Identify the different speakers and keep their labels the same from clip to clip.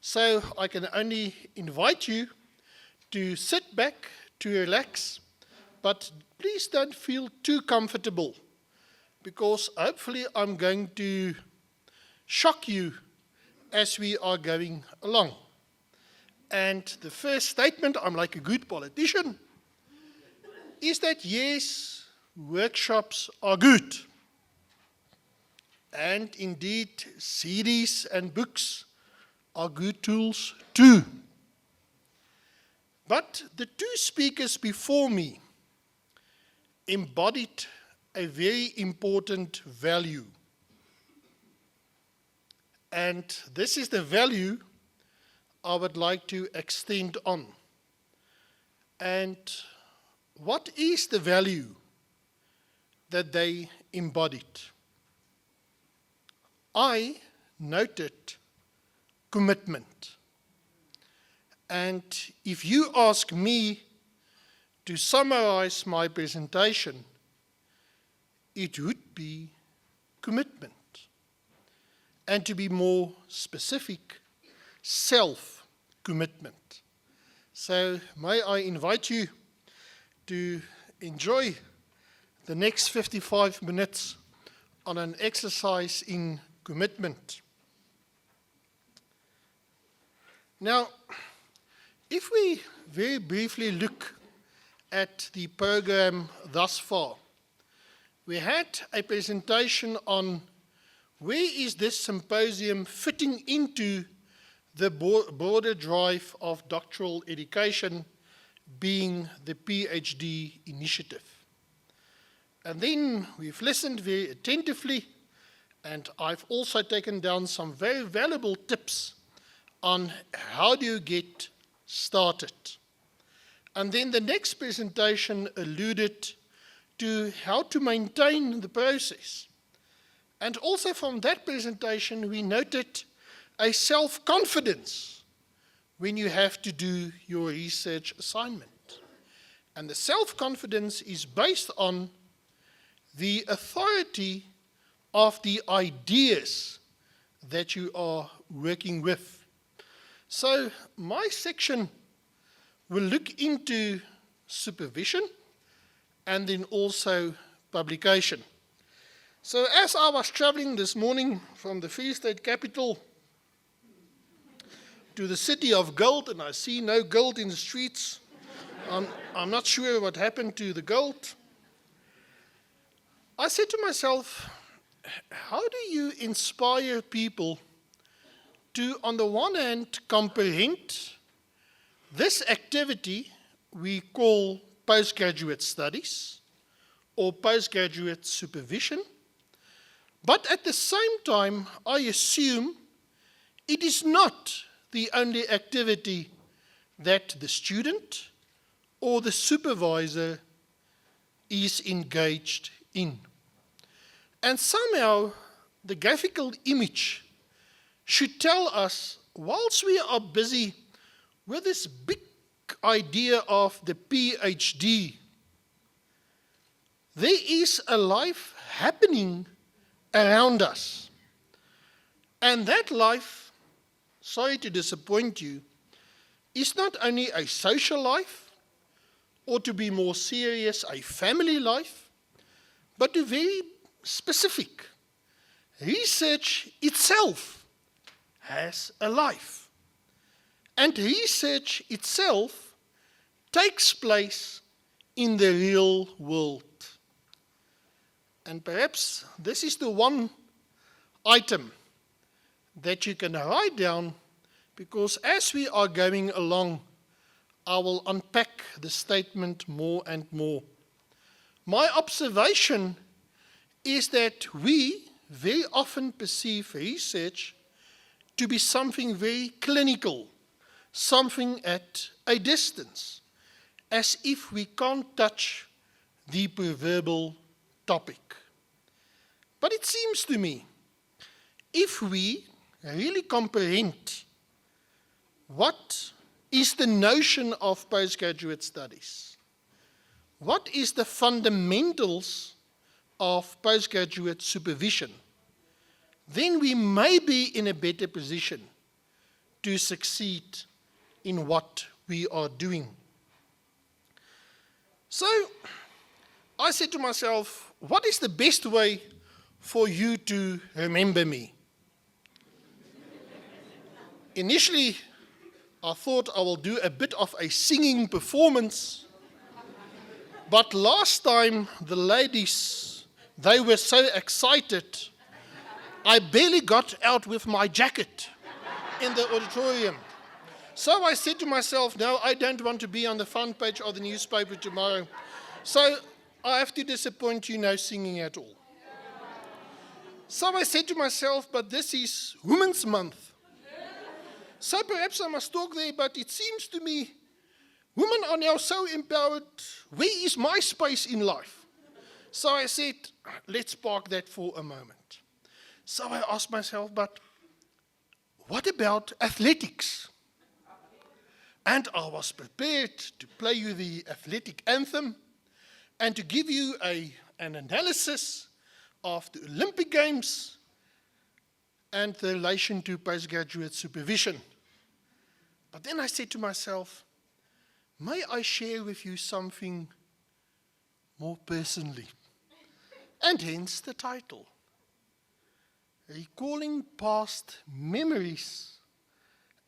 Speaker 1: So I can only invite you to sit back, to relax, but please don't feel too comfortable, because hopefully I'm going to shock you as we are going along. And the first statement, I'm like a good politician, is that yes, workshops are good. And indeed, CDs and books are good tools too. But the two speakers before me embodied a very important value. And this is the value I would like to extend on. And what is the value that they embodied? I noted commitment. And if you ask me to summarize my presentation, it would be commitment. And to be more specific, self-commitment. So may I invite you to enjoy the next 55 minutes on an exercise in commitment. Now, if we very briefly look at the program thus far, we had a presentation on where is this symposium fitting into the broader drive of doctoral education, being the PhD initiative. And then we've listened very attentively, and I've also taken down some very valuable tips on how do you get started. And then the next presentation alluded to how to maintain the process. And also from that presentation, we noted a self-confidence when you have to do your research assignment. And the self-confidence is based on the authority of the ideas that you are working with. So my section will look into supervision and then also publication. So as I was traveling this morning from the Free State capital to the city of gold, and I see no gold in the streets, I'm not sure what happened to the gold, I said to myself, how do you inspire people to, on the one hand, comprehend this activity we call postgraduate studies or postgraduate supervision, but at the same time, I assume it is not the only activity that the student or the supervisor is engaged in. And somehow, the graphical image should tell us, whilst we are busy with this big idea of the PhD, there is a life happening around us. And that life, sorry to disappoint you, is not only a social life, or to be more serious, a family life, but a very specific. Research itself has a life. And research itself takes place in the real world. And perhaps this is the one item that you can write down, because as we are going along, I will unpack the statement more and more. My observation is that we very often perceive research to be something very clinical, something at a distance, as if we can't touch the proverbial topic. But it seems to me, if we really comprehend what is the notion of postgraduate studies, what is the fundamentals of postgraduate supervision, then we may be in a better position to succeed in what we are doing. So I said to myself, what is the best way for you to remember me? Initially, I thought I will do a bit of a singing performance, but last time the ladies, they were so excited, I barely got out with my jacket in the auditorium. So I said to myself, no, I don't want to be on the front page of the newspaper tomorrow. So I have to disappoint you, no singing at all. So I said to myself, but this is Women's Month. So perhaps I must talk there, but it seems to me women are now so empowered. Where is my space in life? So I said, let's park that for a moment. So I asked myself, but what about athletics? And I was prepared to play you the athletic anthem and to give you an analysis of the Olympic Games and the relation to postgraduate supervision. But then I said to myself, may I share with you something more personally? And hence the title, Recalling Past Memories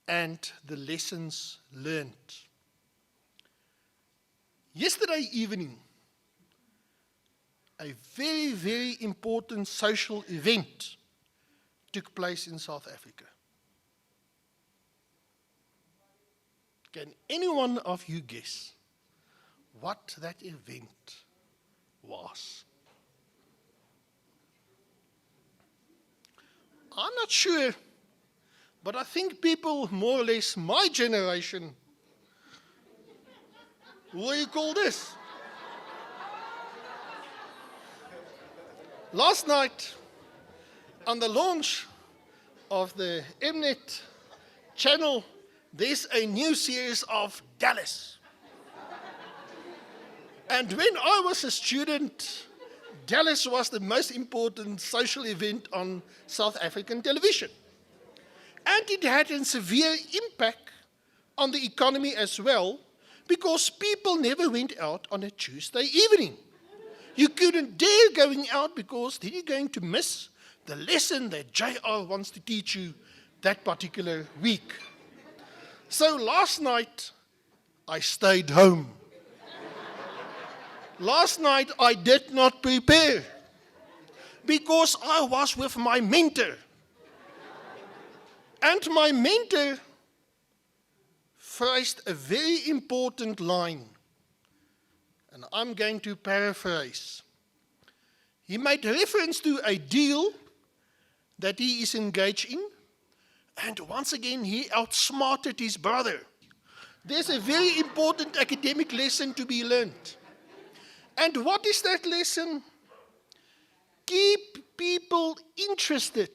Speaker 1: and the Lessons Learned. Yesterday evening, a very, very important social event took place in South Africa. Can any one of you guess what that event was? I'm not sure, but I think people more or less my generation will recall this. Last night, on the launch of the Mnet channel, there's a new series of Dallas. And when I was a student, Dallas was the most important social event on South African television. And it had a severe impact on the economy as well, because people never went out on a Tuesday evening. You couldn't dare going out because then you're going to miss the lesson that JR wants to teach you that particular week. So last night, I stayed home. Last night, I did not prepare because I was with my mentor. And my mentor phrased a very important line, and I'm going to paraphrase. He made reference to a deal that he is engaged in, and once again, he outsmarted his brother. There's a very important academic lesson to be learned. And what is that lesson? Keep people interested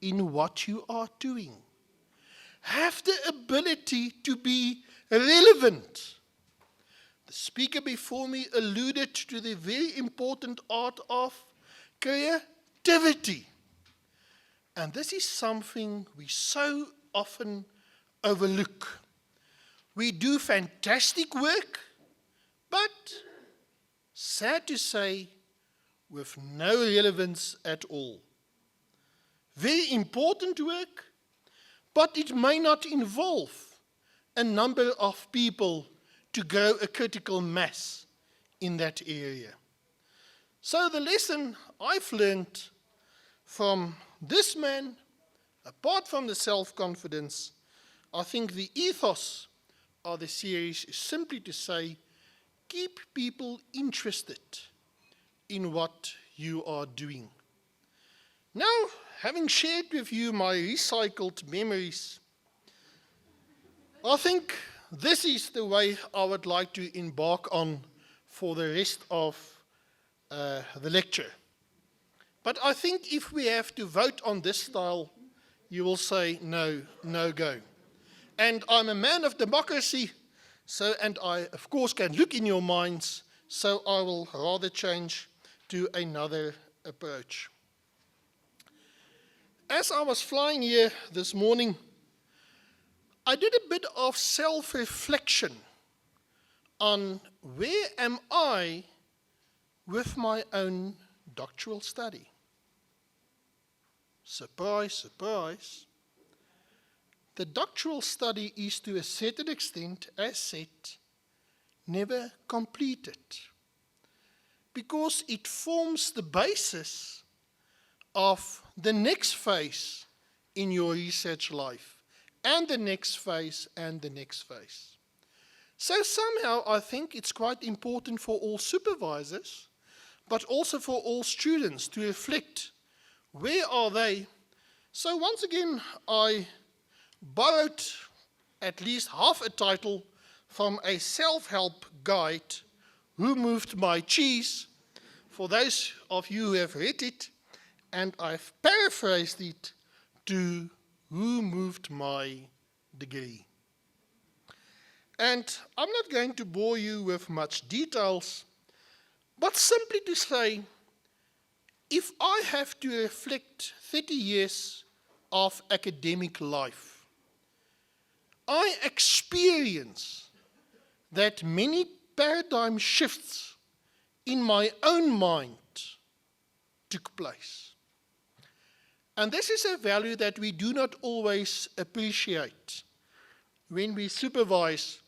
Speaker 1: in what you are doing. Have the ability to be relevant. The speaker before me alluded to the very important art of creativity. And this is something we so often overlook. We do fantastic work, but sad to say, with no relevance at all. Very important work, but it may not involve a number of people to grow a critical mass in that area. So the lesson I've learned from this man, apart from the self-confidence, I think the ethos of the series is simply to say, keep people interested in what you are doing. Now, having shared with you my recycled memories, I think this is the way I would like to embark on for the rest of the lecture. But I think if we have to vote on this style, you will say no, no go. And I'm a man of democracy, and I, of course, can look in your minds, so I will rather change to another approach. As I was flying here this morning, I did a bit of self-reflection on where am I with my own doctoral study. Surprise, surprise. The doctoral study is to a certain extent, as said, never completed, because it forms the basis of the next phase in your research life, and the next phase, and the next phase. So somehow I think it's quite important for all supervisors, but also for all students to reflect, where are they? So once again, I borrowed at least half a title from a self-help guide, Who Moved My Cheese, for those of you who have read it, and I've paraphrased it to Who Moved My Degree. And I'm not going to bore you with much details, but simply to say, if I have to reflect 30 years of academic life, I experience that many paradigm shifts in my own mind took place. And this is a value that we do not always appreciate when we supervise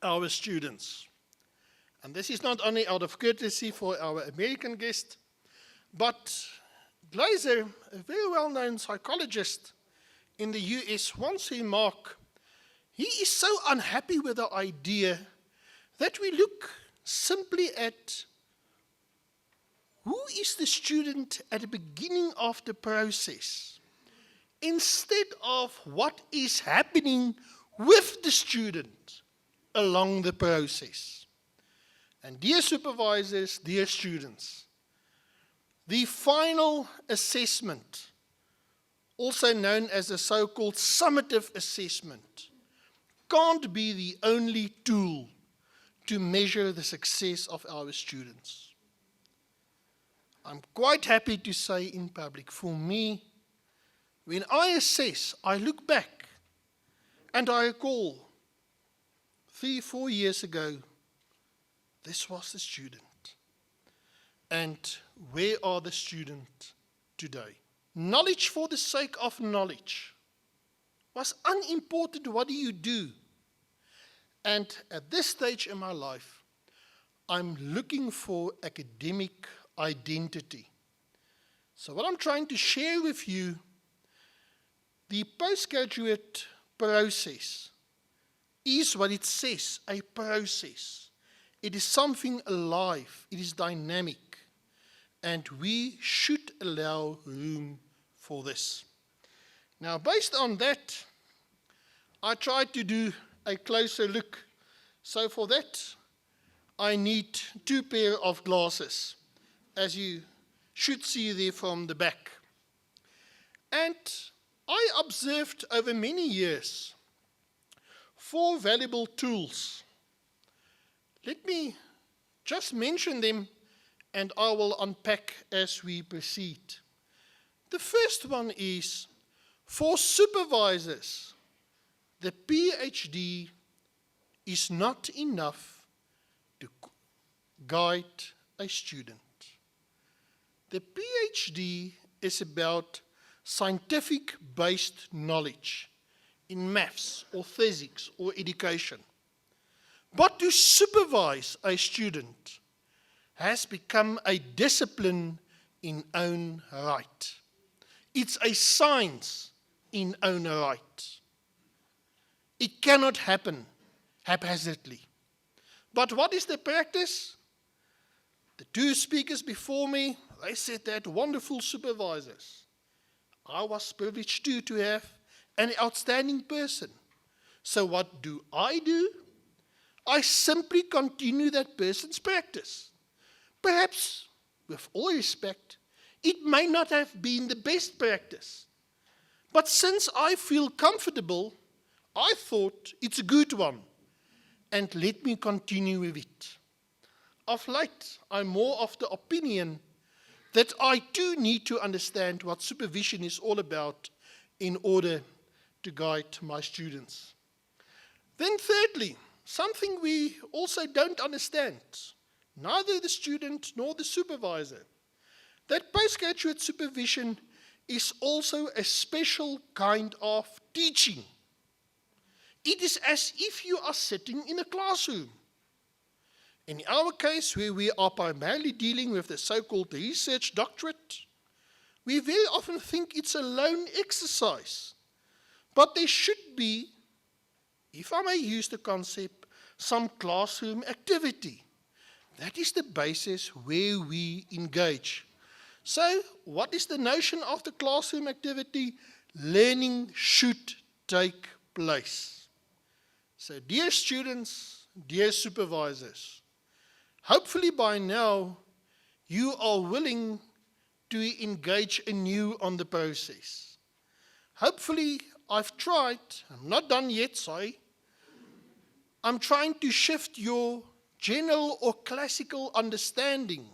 Speaker 1: our students. And this is not only out of courtesy for our American guest, but Glaser, a very well-known psychologist in the US, once remarked, he is so unhappy with the idea that we look simply at who is the student at the beginning of the process, instead of what is happening with the student along the process. And dear supervisors, dear students, the final assessment, also known as the so-called summative assessment, can't be the only tool to measure the success of our students. I'm quite happy to say in public, for me, when I assess, I look back and I recall 3-4 years ago, this was the student. And where are the students today? Knowledge for the sake of knowledge was unimportant. What do you do? And at this stage in my life, I'm looking for academic identity. So what I'm trying to share with you, the postgraduate process is what it says, a process. It is something alive, it is dynamic, and we should allow room for this. Now, based on that, I tried to do a closer look. So for that, I need 2 pairs of glasses, as you should see there from the back. And I observed over many years 4 valuable tools. Let me just mention them, and I will unpack as we proceed. The first one is, for supervisors, the PhD is not enough to guide a student. The PhD is about scientific-based knowledge in maths or physics or education. But to supervise a student has become a discipline in own right. It's a science in own right. It cannot happen haphazardly. But what is the practice? The 2 speakers before me, they said that wonderful supervisors. I was privileged too to have an outstanding person. So what do? I simply continue that person's practice. Perhaps, with all respect, it may not have been the best practice. But since I feel comfortable, I thought it's a good one, and let me continue with it. Of late, I'm more of the opinion that I too need to understand what supervision is all about in order to guide my students. Then thirdly, something we also don't understand, neither the student nor the supervisor, that postgraduate supervision is also a special kind of teaching. It is as if you are sitting in a classroom. In our case, where we are primarily dealing with the so-called research doctorate, we very often think it's a lone exercise. But there should be, if I may use the concept, some classroom activity. That is the basis where we engage. So, what is the notion of the classroom activity? Learning should take place. So, dear students, dear supervisors, hopefully by now you are willing to engage anew on the process. Hopefully I've tried, I'm not done yet, sorry. I'm trying to shift your general or classical understanding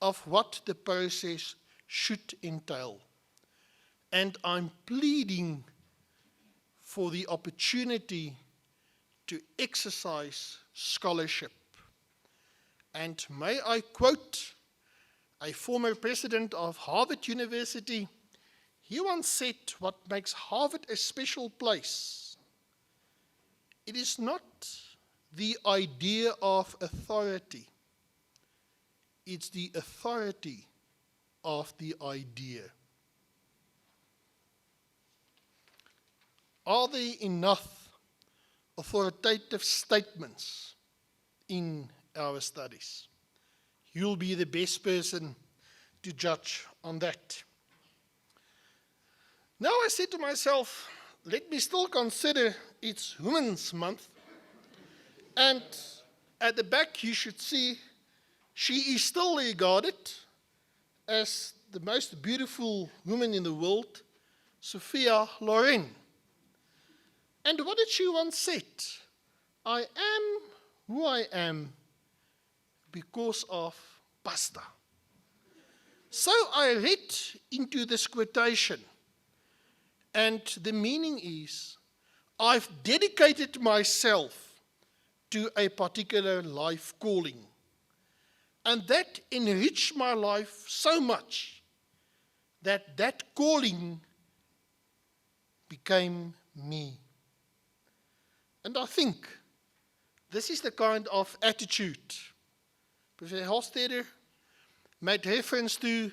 Speaker 1: of what the process should entail. And I'm pleading for the opportunity to exercise scholarship. And may I quote a former president of Harvard University. He once said, what makes Harvard a special place, it is not the idea of authority, it's the authority of the idea. Are there enough authoritative statements in our studies? You'll be the best person to judge on that. Now I said to myself, let me still consider it's Women's Month. And at the back you should see she is still regarded as the most beautiful woman in the world, Sophia Loren. And what did she once say? I am who I am because of pasta. So I read into this quotation, and the meaning is, I've dedicated myself to a particular life calling, and that enriched my life so much that that calling became me. And I think this is the kind of attitude Professor Hofstede made reference to.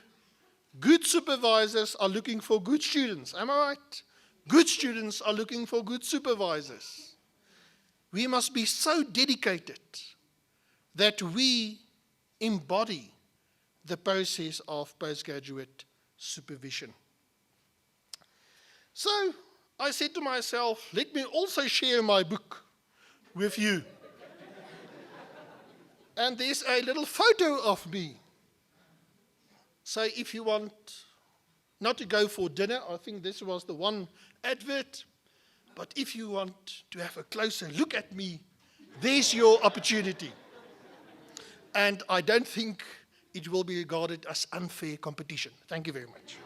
Speaker 1: Good supervisors are looking for good students. Am I right? Good students are looking for good supervisors. We must be so dedicated that we embody the process of postgraduate supervision. So I said to myself, let me also share my book with you. And there's a little photo of me. So if you want not to go for dinner, I think this was the one advert, but if you want to have a closer look at me, there's your opportunity. And I don't think it will be regarded as unfair competition. Thank you very much.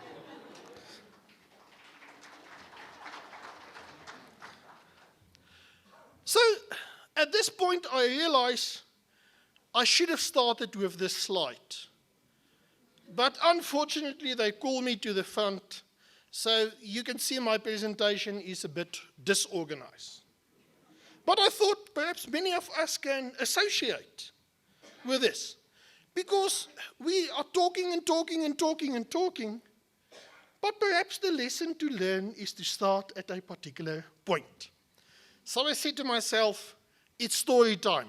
Speaker 1: So at this point I realize I should have started with this slide. But unfortunately they call me to the front, so you can see my presentation is a bit disorganized. But I thought perhaps many of us can associate with this, because we are talking and talking and talking and talking, but perhaps the lesson to learn is to start at a particular point. So I said to myself, it's story time.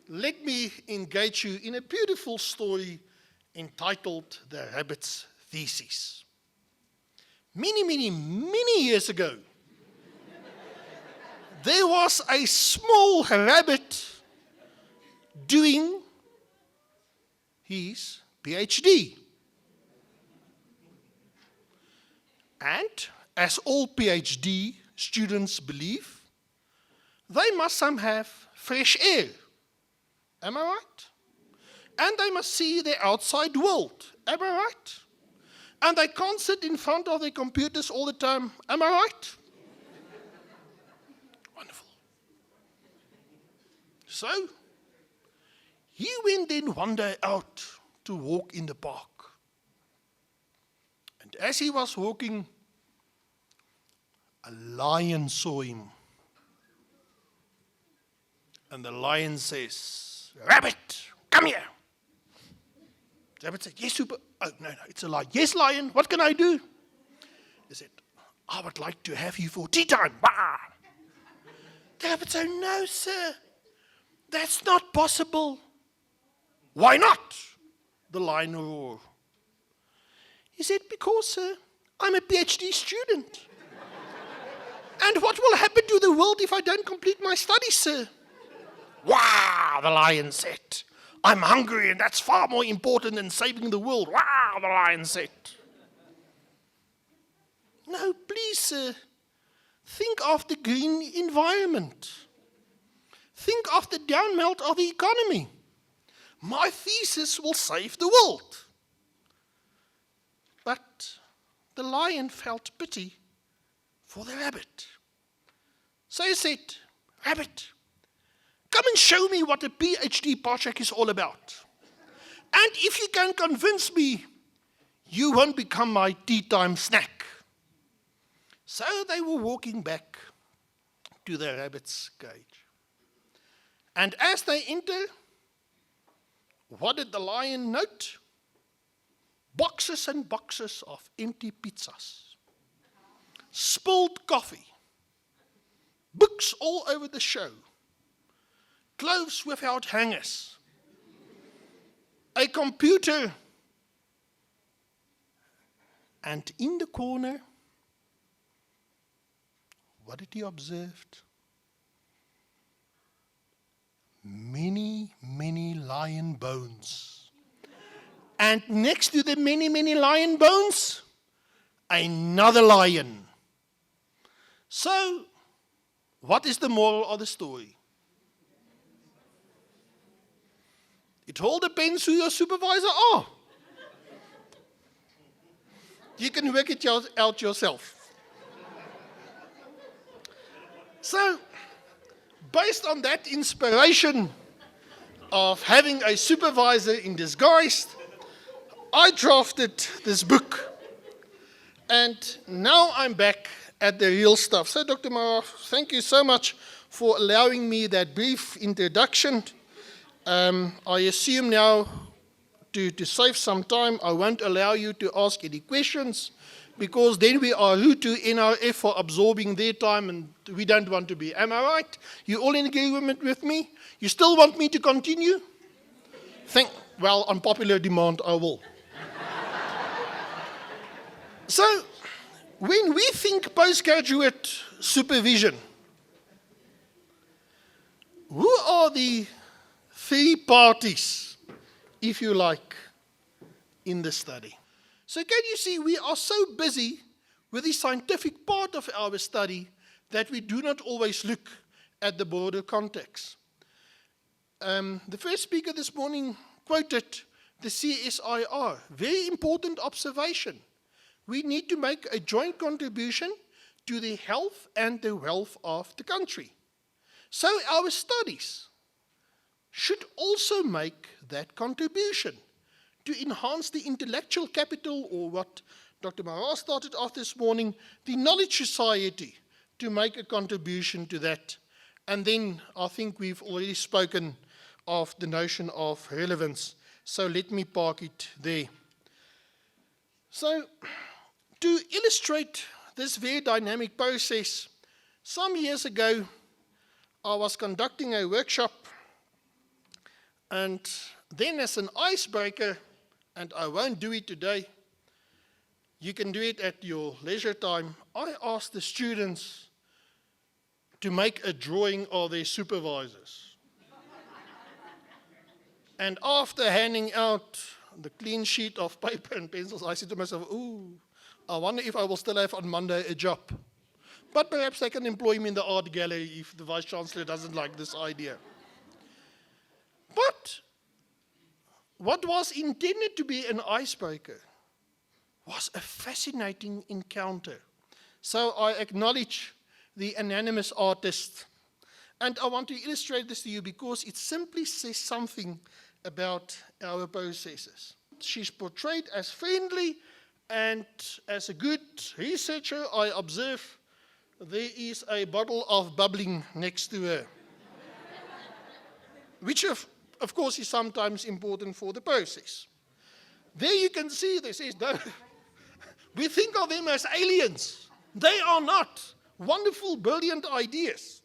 Speaker 1: Let me engage you in a beautiful story entitled The Rabbit's Thesis. Many, many, many years ago, there was a small rabbit doing his PhD. And as all PhD students believe, they must have fresh air. Am I right? And they must see the outside world. Am I right? And they can't sit in front of their computers all the time. Am I right? Wonderful. So, he went then one day out to walk in the park. And as he was walking, a lion saw him. And the lion says, "Rabbit, come here." The rabbit said, "Yes, Super." "Oh, no, it's a lion." "Yes, lion, what can I do?" He said, "I would like to have you for tea time." Bah! The rabbit said, "No, sir, that's not possible." "Why not?" the lion roared. He said, "Because, sir, I'm a PhD student. And what will happen to the world if I don't complete my studies, sir?" "Wow," the lion said. "I'm hungry, and that's far more important than saving the world." "Wow," the lion said. "No, please, sir, think of the green environment. Think of the downmelt of the economy. My thesis will save the world." But the lion felt pity for the rabbit. So he said, "Rabbit, come and show me what a PhD project is all about. And if you can convince me, you won't become my tea time snack." So they were walking back to the rabbit's cage. And as they enter, what did the lion note? Boxes and boxes of empty pizzas, spilled coffee, books all over the show, clothes without hangers, a computer, and in the corner, what did he observe? Many, many lion bones. And next to the many, many lion bones, another lion. So, what is the moral of the story? It all depends who your supervisor are. You can work it out yourself. So, based on that inspiration of having a supervisor in disguise, I drafted this book. And now I'm back at the real stuff. So, Dr. Prof, thank you so much for allowing me that brief introduction. I assume now, to save some time, I won't allow you to ask any questions, because then we are rude to NRF for absorbing their time, and we don't want to be. Am I right? You all in agreement with me? You still want me to continue? Well, on popular demand, I will. So, when we think postgraduate supervision, who are the three parties, if you like, in the study? So can you see, we are so busy with the scientific part of our study that we do not always look at the broader context. The first speaker this morning quoted the CSIR, very important observation. We need to make a joint contribution to the health and the wealth of the country. So our studies should also make that contribution to enhance the intellectual capital, or what Dr. Mara started off this morning, the knowledge society, to make a contribution to that. And then I think we've already spoken of the notion of relevance. So let me park it there. So to illustrate this very dynamic process, some years ago, I was conducting a workshop, and then as an icebreaker, and I won't do it today, you can do it at your leisure time, I asked the students to make a drawing of their supervisors. And after handing out the clean sheet of paper and pencils, I said to myself, ooh, I wonder if I will still have on Monday a job. But perhaps they can employ me in the art gallery if the Vice-Chancellor doesn't like this idea. But what was intended to be an icebreaker was a fascinating encounter. So I acknowledge the anonymous artist. And I want to illustrate this to you because it simply says something about our processes. She's portrayed as friendly, and as a good researcher, I observe there is a bottle of bubbling next to her, which of course is sometimes important for the process. There you can see this is, we think of them as aliens. They are not. Wonderful, brilliant ideas.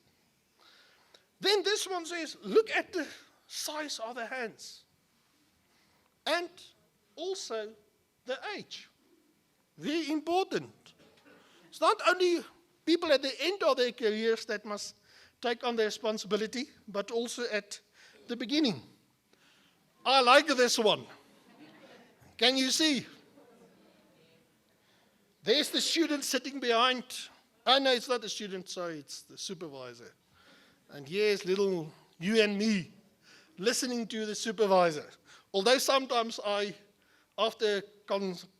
Speaker 1: Then this one says, look at the size of the hands. And also the age. Very important. It's not only people at the end of their careers that must take on the responsibility, but also at the beginning. I like this one. Can you see? There's the student sitting behind. Oh, no, it's not the student, sorry, it's the supervisor. And here's little you and me listening to the supervisor. Although sometimes after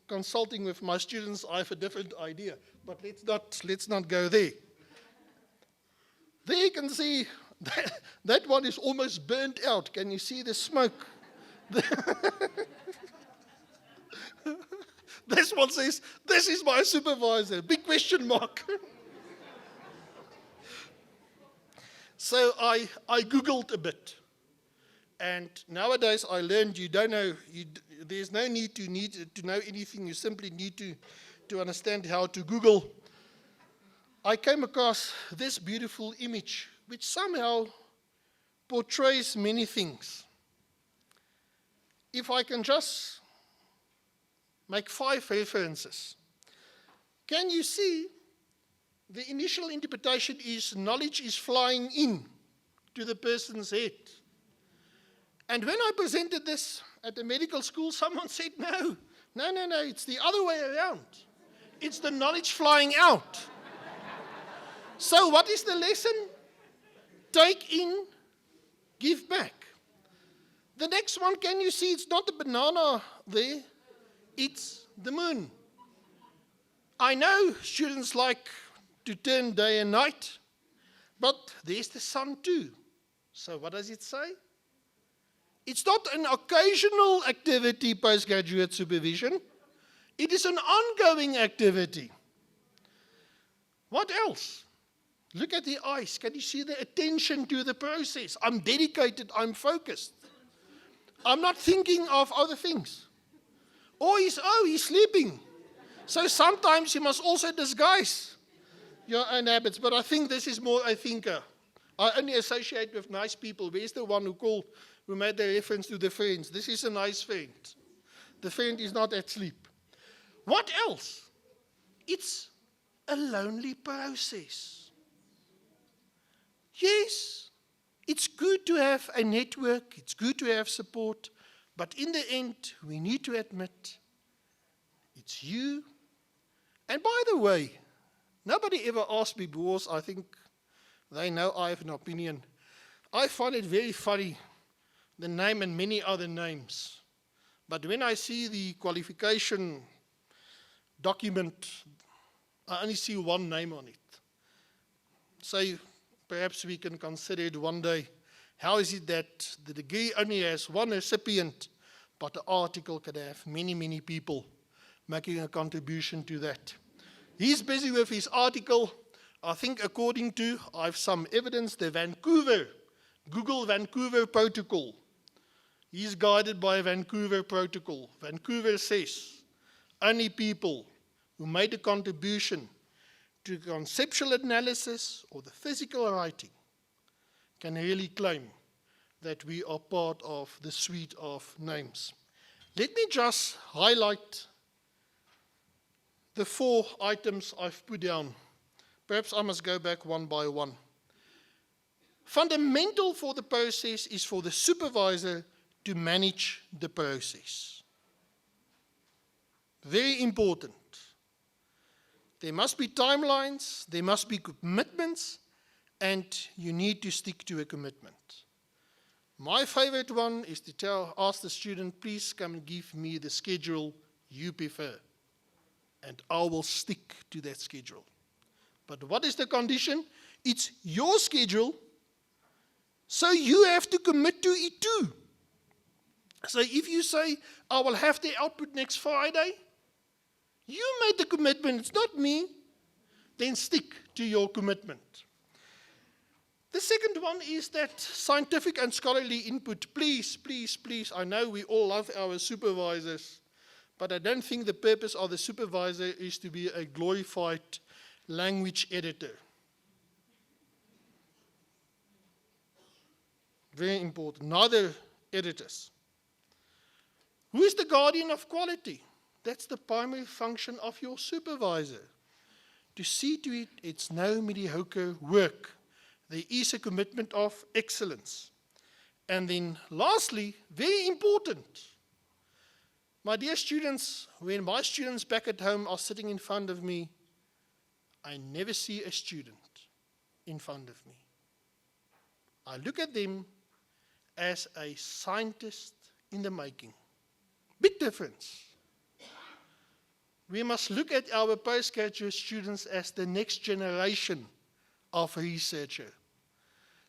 Speaker 1: consulting with my students, I have a different idea. But let's not go there. There you can see that one is almost burnt out. Can you see the smoke? This one says, this is my supervisor. Big question mark. So I Googled a bit. And nowadays I learned there's no need to know anything. You simply need to understand how to Google. I came across this beautiful image, which somehow portrays many things. If I can just make 5 references. Can you see the initial interpretation is knowledge is flying in to the person's head. And when I presented this at the medical school, someone said, no, it's the other way around. It's the knowledge flying out. So what is the lesson? Take in, give back. The next one, can you see it's not the banana there, it's the moon. I know students like to turn day and night, but there's the sun too. So what does it say? It's not an occasional activity, postgraduate supervision. It is an ongoing activity. What else? Look at the eyes. Can you see the attention to the process? I'm dedicated, I'm focused. I'm not thinking of other things. Or he's sleeping. So sometimes you must also disguise your own habits. But I think this is more a thinker. I only associate with nice people. Where's the one who made the reference to the friends? This is a nice friend. The friend is not asleep. What else? It's a lonely process. Yes, it's good to have a network. It's good to have support. But in the end, we need to admit it's you. And by the way, nobody ever asked me because I think they know I have an opinion. I find it very funny, the name and many other names. But when I see the qualification document, I only see one name on it. So perhaps we can consider it one day. How is it that the degree only has one recipient, but the article can have many, many people making a contribution to that? He's busy with his article. I think according to, I have some evidence, the Google Vancouver Protocol. He's guided by a Vancouver Protocol. Vancouver says only people who made a contribution to conceptual analysis or the physical writing can really claim that we are part of the suite of names. Let me just highlight the 4 items I've put down. Perhaps I must go back one by one. Fundamental for the process is for the supervisor to manage the process. Very important. There must be timelines, there must be commitments, and you need to stick to a commitment. My favorite one is to ask the student, please come and give me the schedule you prefer. and I will stick to that schedule. But what is the condition? It's your schedule, so you have to commit to it too. So if you say, I will have the output next Friday, you made the commitment, it's not me, then stick to your commitment. The second one is that scientific and scholarly input. Please, please, please, I know we all love our supervisors, but I don't think the purpose of the supervisor is to be a glorified language editor. Very important. Neither editors. Who is the guardian of quality? That's the primary function of your supervisor. To see to it, it's no mediocre work. There is a commitment of excellence. And then lastly, very important, my dear students, when my students back at home are sitting in front of me, I never see a student in front of me. I look at them as a scientist in the making. Big difference. We must look at our postgraduate students as the next generation of researcher.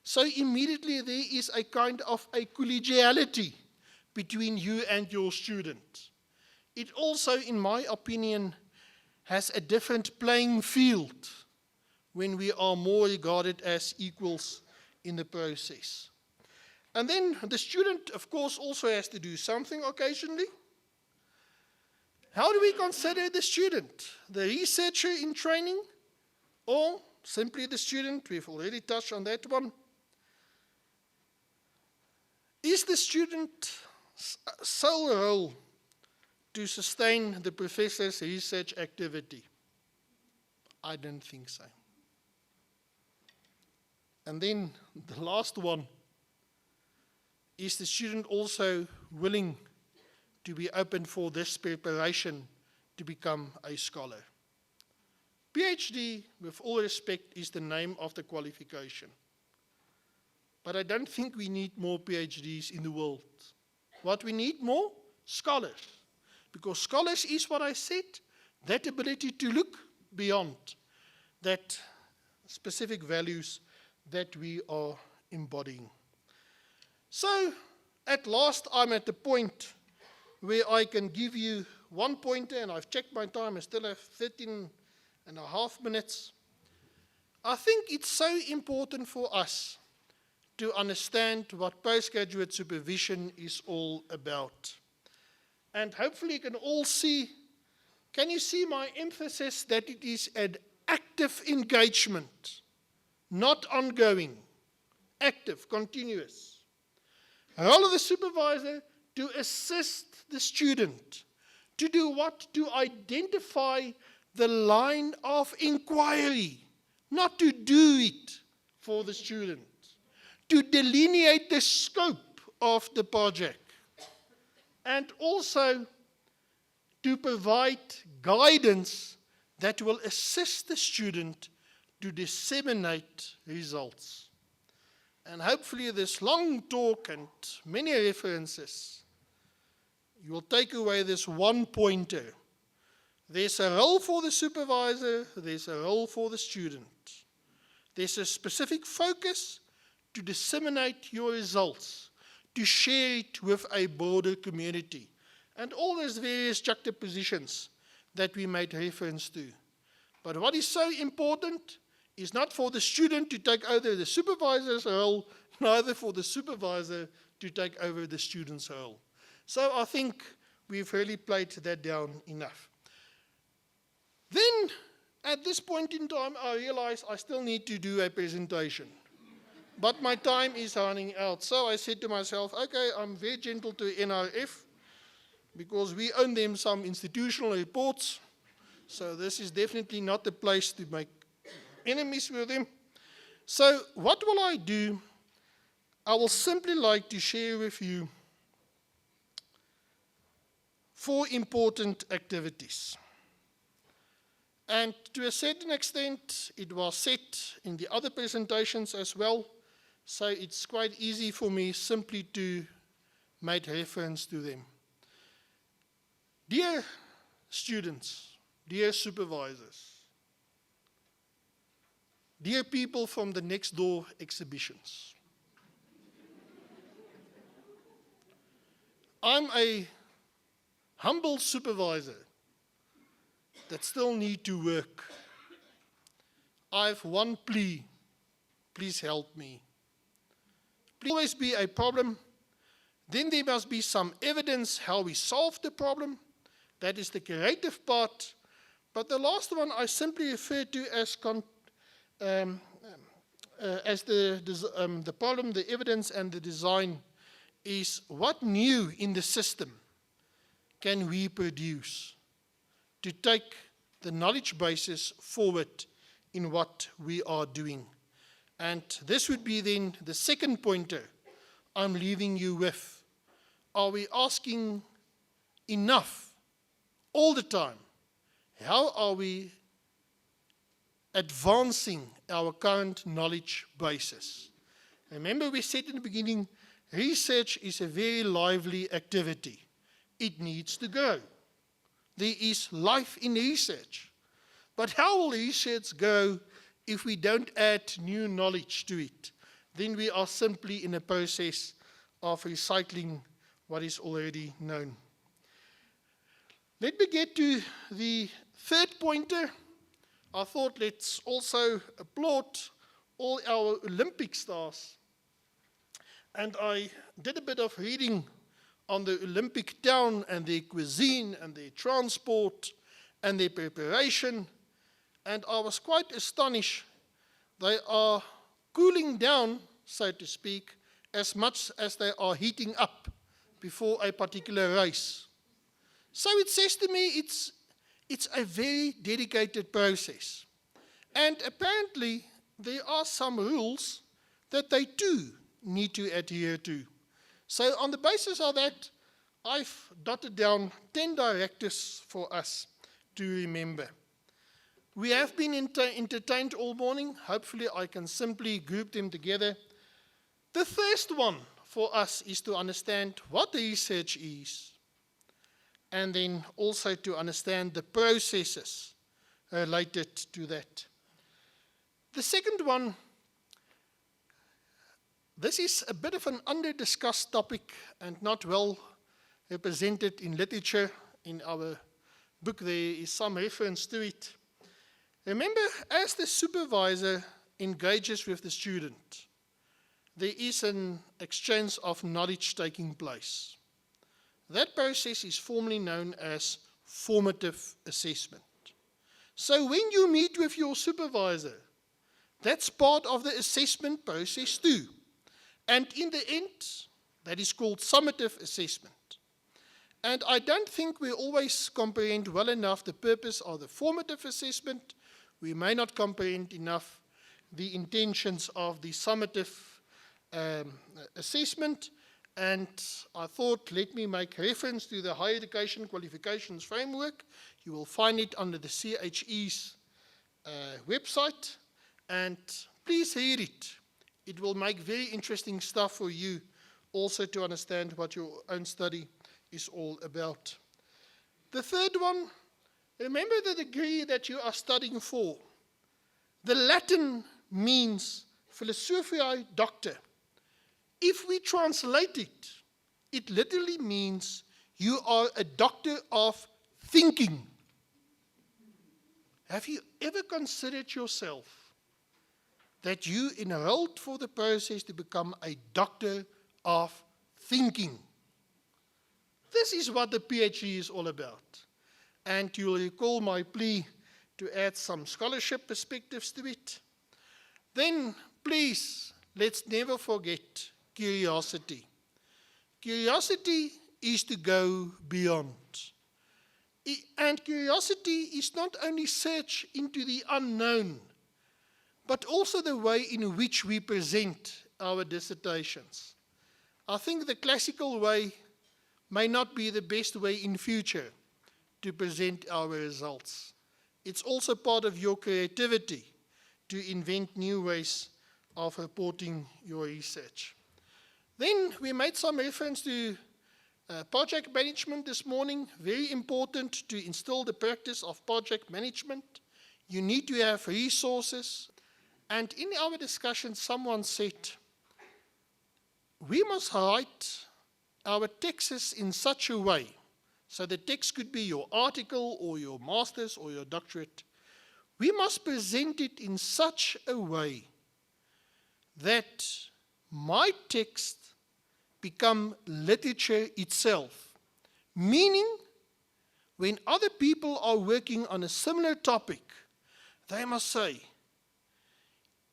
Speaker 1: So immediately there is a kind of a collegiality between you and your student. It also, in my opinion, has a different playing field when we are more regarded as equals in the process. And then the student, of course, also has to do something occasionally. How do we consider the student? The researcher in training, or simply the student? We've already touched on that one. Is the student's sole role to sustain the professor's research activity? I don't think so. And then the last one, is the student also willing to be open for this preparation to become a scholar? PhD, with all respect, is the name of the qualification. But I don't think we need more PhDs in the world. What we need more? Scholars. Because scholars is what I said, that ability to look beyond that specific values that we are embodying. So, at last, I'm at the point where I can give you one pointer, and I've checked my time, I still have 13 and a half minutes. I think it's so important for us to understand what postgraduate supervision is all about. And hopefully you can all see, can you see my emphasis that it is an active engagement, not ongoing, active, continuous. The role of the supervisor to assist the student. To do what? To identify the line of inquiry, not to do it for the student. To delineate the scope of the project. And also to provide guidance that will assist the student to disseminate results. And hopefully this long talk and many references, you will take away this one pointer. There's a role for the supervisor, there's a role for the student. There's a specific focus to disseminate your results, to share it with a broader community. And all those various juxtapositions that we made reference to. But what is so important is not for the student to take over the supervisor's role, neither for the supervisor to take over the student's role. So I think we've really played that down enough. Then, at this point in time, I realized I still need to do a presentation. But my time is running out. So I said to myself, okay, I'm very gentle to NRF, because we owe them some institutional reports. So this is definitely not the place to make enemies with them. So what will I do? I will simply like to share with you 4 important activities. And to a certain extent, it was said in the other presentations as well. So it's quite easy for me simply to make reference to them. Dear students, dear supervisors, dear people from the next door exhibitions, I'm a humble supervisor that still need to work. I have one plea. Please help me. Please always be a problem. Then there must be some evidence how we solve the problem. That is the creative part. But the last one I simply refer to as the problem, the evidence, and the design is what new in the system can we produce to take the knowledge basis forward in what we are doing. And this would be then the second pointer I'm leaving you with. Are we asking enough all the time? How are we advancing our current knowledge basis? Remember we said in the beginning, research is a very lively activity. It needs to grow. There is life in research. But how will research grow if we don't add new knowledge to it? Then we are simply in a process of recycling what is already known. Let me get to the third pointer. I thought let's also applaud all our Olympic stars. And I did a bit of reading on the Olympic town and their cuisine and their transport and their preparation. And I was quite astonished. They are cooling down, so to speak, as much as they are heating up before a particular race. So it says to me it's a very dedicated process. And apparently there are some rules that they too need to adhere to. So on the basis of that, I've dotted down 10 directives for us to remember. We have been entertained all morning. Hopefully I can simply group them together. The first one for us is to understand what research is, and then also to understand the processes related to that. The second one, this is a bit of an under-discussed topic and not well represented in literature. In our book there is some reference to it. Remember, as the supervisor engages with the student, there is an exchange of knowledge taking place. That process is formally known as formative assessment. So when you meet with your supervisor, that's part of the assessment process too. And in the end, that is called summative assessment. And I don't think we always comprehend well enough the purpose of the formative assessment. We may not comprehend enough the intentions of the summative assessment. And I thought, let me make reference to the Higher Education Qualifications Framework. You will find it under the CHE's website. And please read it. It will make very interesting stuff for you also to understand what your own study is all about. The third one, remember the degree that you are studying for. The Latin means Philosophiae Doctor. If we translate it, it literally means you are a doctor of thinking. Have you ever considered yourself that you enrolled for the process to become a doctor of thinking? This is what the PhD is all about. And you'll recall my plea to add some scholarship perspectives to it. Then, please, let's never forget curiosity. Curiosity is to go beyond. And curiosity is not only search into the unknown, but also the way in which we present our dissertations. I think the classical way may not be the best way in future to present our results. It's also part of your creativity to invent new ways of reporting your research. Then we made some reference to Project management this morning, very important to instill the practice of project management. You need to have resources. And in our discussion, someone said, we must write our texts in such a way, so the text could be your article or your master's or your doctorate. We must present it in such a way that my text become literature itself. Meaning, when other people are working on a similar topic, they must say,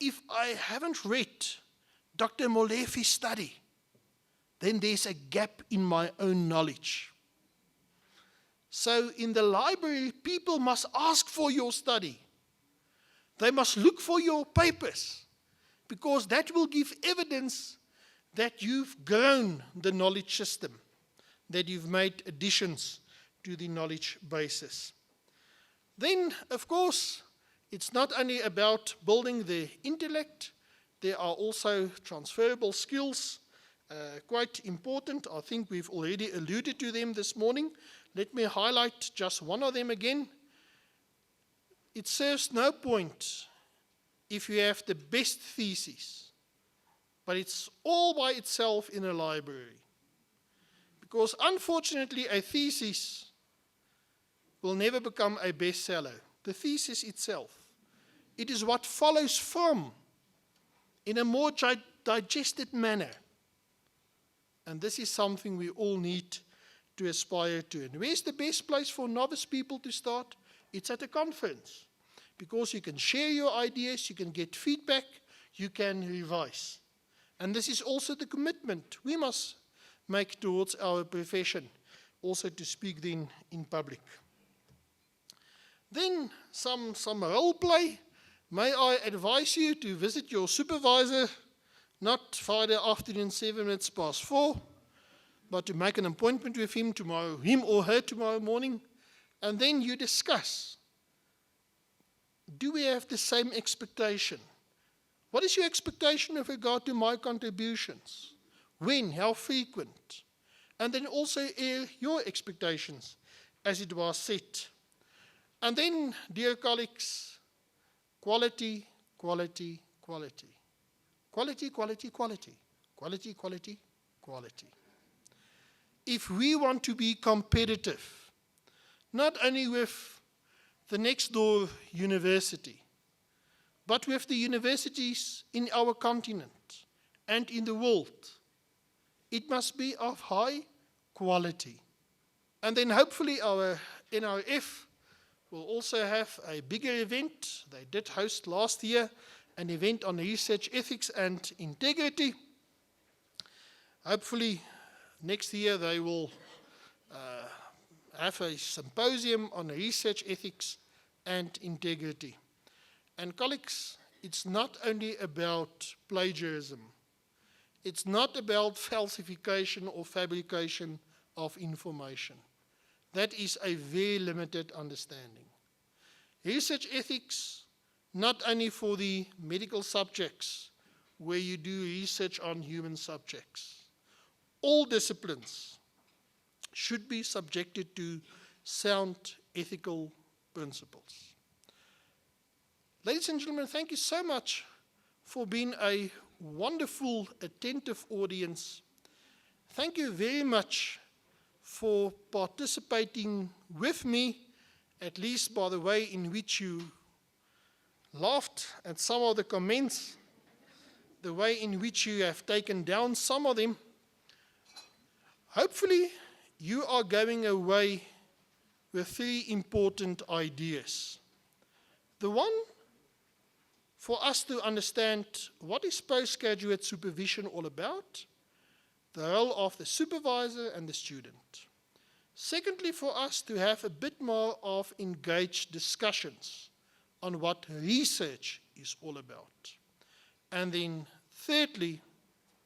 Speaker 1: if I haven't read Dr. Molefi's study, then there's a gap in my own knowledge. So in the library, people must ask for your study. They must look for your papers, because that will give evidence that you've grown the knowledge system, that you've made additions to the knowledge basis. Then, of course, it's not only about building the intellect, there are also transferable skills, quite important. I think we've already alluded to them this morning. Let me highlight just one of them again. It serves no point if you have the best thesis, but it's all by itself in a library. Because unfortunately, a thesis will never become a bestseller. The thesis itself, it is what follows from in a more digested manner. And this is something we all need to aspire to. And where's the best place for novice people to start? It's at a conference. Because you can share your ideas, you can get feedback, you can revise. And this is also the commitment we must make towards our profession, also to speak then in public. Then some role play. May I advise you to visit your supervisor, not Friday afternoon 4:07, but to make an appointment with him tomorrow, him or her tomorrow morning, and then you discuss. Do we have the same expectation? What is your expectation with regard to my contributions? When? How frequent? And then also your expectations, as it was said. And then, dear colleagues, quality, quality, quality. Quality, quality, quality. Quality, quality, quality. If we want to be competitive, not only with the next door university, but with the universities in our continent and in the world, it must be of high quality. And then hopefully our NRF will also have a bigger event. They did host last year an event on research ethics and integrity. Hopefully next year they will have a symposium on research ethics and integrity. And colleagues, it's not only about plagiarism. It's not about falsification or fabrication of information. That is a very limited understanding. Research ethics, not only for the medical subjects, where you do research on human subjects. All disciplines should be subjected to sound ethical principles. Ladies and gentlemen, thank you so much for being a wonderful, attentive audience. Thank you very much for participating with me, at least by the way in which you laughed at some of the comments, the way in which you have taken down some of them. Hopefully, you are going away with three important ideas. The one, for us to understand what is postgraduate supervision all about, the role of the supervisor and the student. Secondly, for us to have a bit more of engaged discussions on what research is all about. And then thirdly,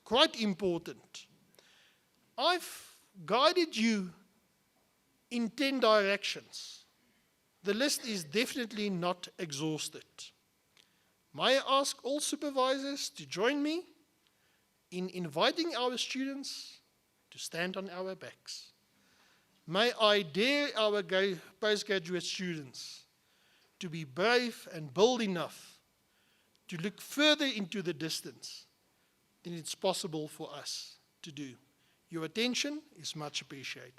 Speaker 1: quite important, I've guided you in 10 directions. The list is definitely not exhausted. May I ask all supervisors to join me in inviting our students to stand on our backs. May I dare our postgraduate students to be brave and bold enough to look further into the distance than it's possible for us to do. Your attention is much appreciated.